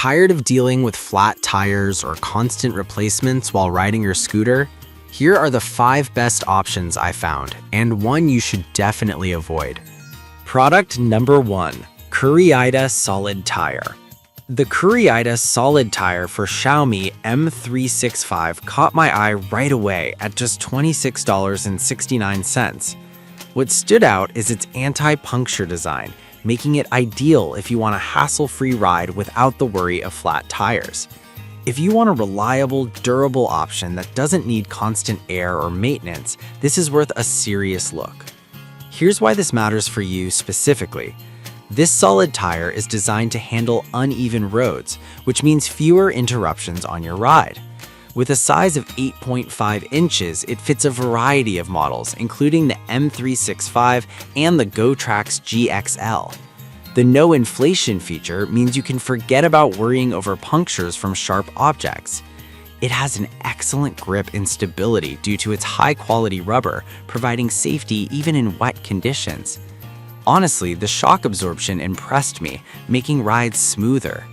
Tired of dealing with flat tires or constant replacements while riding your scooter? Here are the 5 best options I found, and one you should definitely avoid. Product number 1. Kuriita Solid Tire. The Kuriita Solid Tire for Xiaomi M365 caught my eye right away at just $26.69. What stood out is its anti-puncture design, making it ideal if you want a hassle-free ride without the worry of flat tires. If you want a reliable, durable option that doesn't need constant air or maintenance, this is worth a serious look. Here's why this matters for you specifically. This solid tire is designed to handle uneven roads, which means fewer interruptions on your ride. With a size of 8.5 inches, it fits a variety of models, including the M365 and the GoTrax GXL. The no inflation feature means you can forget about worrying over punctures from sharp objects. It has an excellent grip and stability due to its high-quality rubber, providing safety even in wet conditions. Honestly, the shock absorption impressed me, making rides smoother.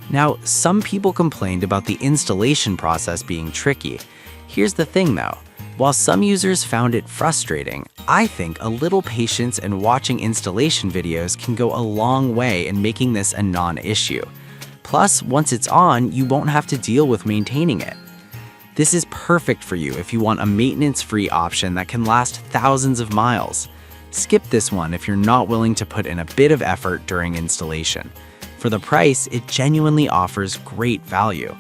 Now, some people complained about the installation process being tricky. Here's the thing though, while some users found it frustrating, I think a little patience and watching installation videos can go a long way in making this a non-issue. Plus, once it's on, you won't have to deal with maintaining it. This is perfect for you if you want a maintenance-free option that can last thousands of miles. Skip this one if you're not willing to put in a bit of effort during installation. For the price, it genuinely offers great value.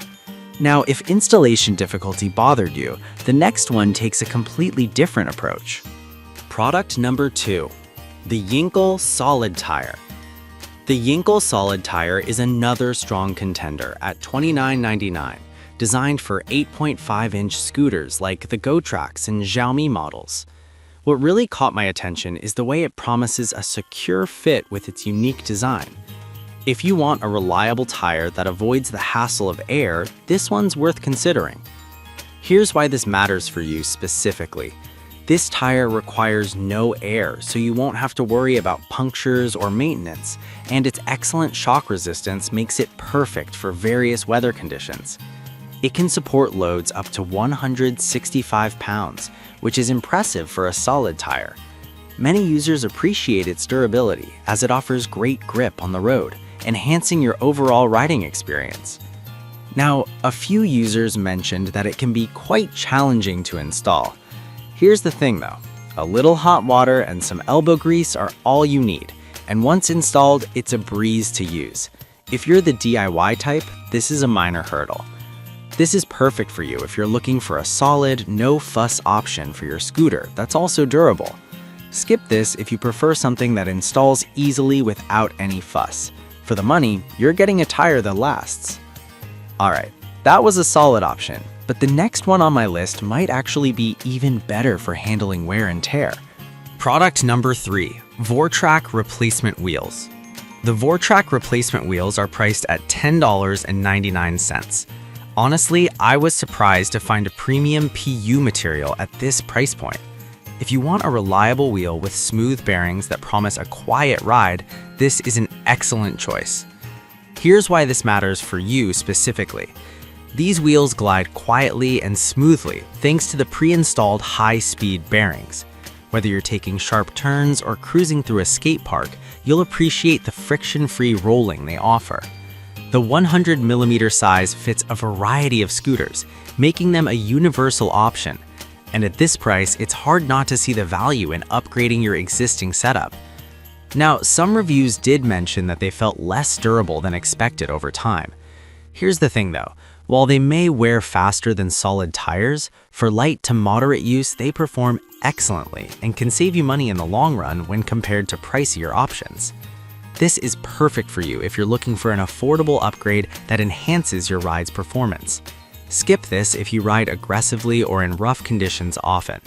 Now, if installation difficulty bothered you, the next one takes a completely different approach. Product number 2. The Yinkel Solid Tire. The Yinkel Solid Tire is another strong contender at $29.99, designed for 8.5-inch scooters like the GoTrax and Xiaomi models. What really caught my attention is the way it promises a secure fit with its unique design. If you want a reliable tire that avoids the hassle of air, this one's worth considering. Here's why this matters for you specifically. This tire requires no air, so you won't have to worry about punctures or maintenance, and its excellent shock resistance makes it perfect for various weather conditions. It can support loads up to 165 pounds, which is impressive for a solid tire. Many users appreciate its durability as it offers great grip on the road, enhancing your overall riding experience. Now, a few users mentioned that it can be quite challenging to install. Here's the thing though, a little hot water and some elbow grease are all you need, and once installed, it's a breeze to use. If you're the DIY type, this is a minor hurdle. This is perfect for you if you're looking for a solid, no-fuss option for your scooter that's also durable. Skip this if you prefer something that installs easily without any fuss. For the money, you're getting a tire that lasts. Alright, that was a solid option, but the next one on my list might actually be even better for handling wear and tear. Product number 3. Vortrac Replacement Wheels. The Vortrac replacement wheels are priced at $10.99. Honestly, I was surprised to find a premium PU material at this price point. If you want a reliable wheel with smooth bearings that promise a quiet ride, this is an excellent choice. Here's why this matters for you specifically. These wheels glide quietly and smoothly thanks to the pre-installed high-speed bearings. Whether you're taking sharp turns or cruising through a skate park, you'll appreciate the friction-free rolling they offer. The 100mm size fits a variety of scooters, making them a universal option. And at this price, it's hard not to see the value in upgrading your existing setup. Now, some reviews did mention that they felt less durable than expected over time. Here's the thing though, while they may wear faster than solid tires, for light to moderate use, they perform excellently and can save you money in the long run when compared to pricier options. This is perfect for you if you're looking for an affordable upgrade that enhances your ride's performance. Skip this if you ride aggressively or in rough conditions often.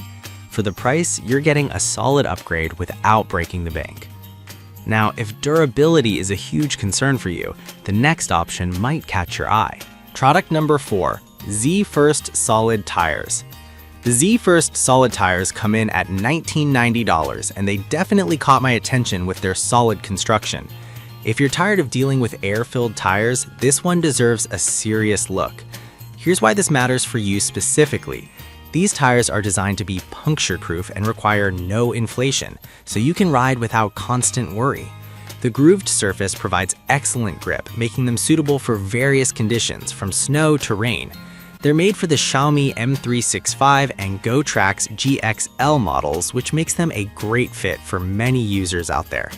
For the price, you're getting a solid upgrade without breaking the bank. Now, if durability is a huge concern for you, the next option might catch your eye. Product number 4. Z-First Solid Tires. The Z-First solid tires come in at $19.90, and they definitely caught my attention with their solid construction. If you're tired of dealing with air-filled tires, this one deserves a serious look. Here's why this matters for you specifically. These tires are designed to be puncture-proof and require no inflation, so you can ride without constant worry. The grooved surface provides excellent grip, making them suitable for various conditions, from snow to rain. They're made for the Xiaomi M365 and GoTrax GXL models, which makes them a great fit for many users out there.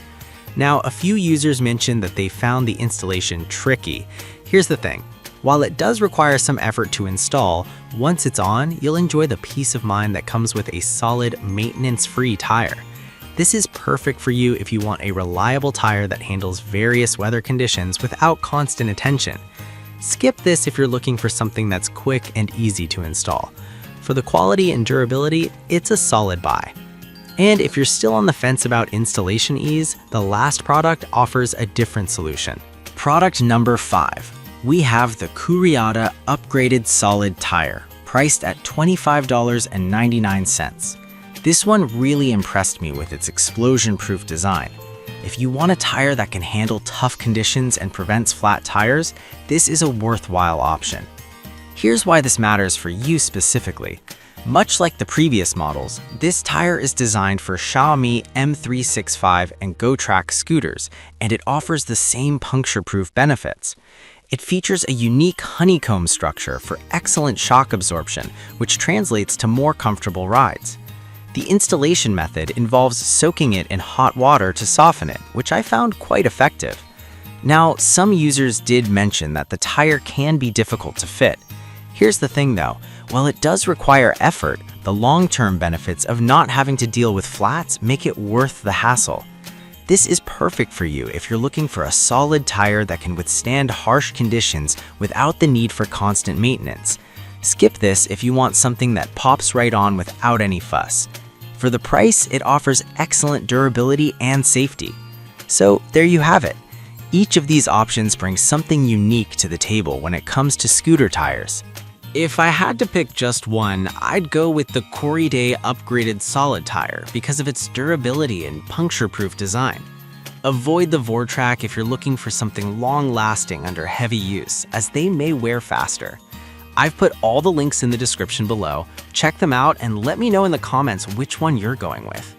Now, a few users mentioned that they found the installation tricky. Here's the thing. While it does require some effort to install, once it's on, you'll enjoy the peace of mind that comes with a solid, maintenance-free tire. This is perfect for you if you want a reliable tire that handles various weather conditions without constant attention. Skip this if you're looking for something that's quick and easy to install. For the quality and durability, it's a solid buy. And if you're still on the fence about installation ease, the last product offers a different solution. Product number 5. We have the Kuriata Upgraded Solid Tire, priced at $25.99. This one really impressed me with its explosion-proof design. If you want a tire that can handle tough conditions and prevents flat tires, this is a worthwhile option. Here's why this matters for you specifically. Much like the previous models, this tire is designed for Xiaomi M365 and GoTrax scooters, and it offers the same puncture-proof benefits. It features a unique honeycomb structure for excellent shock absorption, which translates to more comfortable rides. The installation method involves soaking it in hot water to soften it, which I found quite effective. Now, some users did mention that the tire can be difficult to fit. Here's the thing though, while it does require effort, the long-term benefits of not having to deal with flats make it worth the hassle. This is perfect for you if you're looking for a solid tire that can withstand harsh conditions without the need for constant maintenance. Skip this if you want something that pops right on without any fuss. For the price, it offers excellent durability and safety. So there you have it. Each of these options brings something unique to the table when it comes to scooter tires. If I had to pick just one, I'd go with the Kuriata Upgraded Solid Tire because of its durability and puncture-proof design. Avoid the Vortrac if you're looking for something long-lasting under heavy use, as they may wear faster. I've put all the links in the description below. Check them out and let me know in the comments which one you're going with.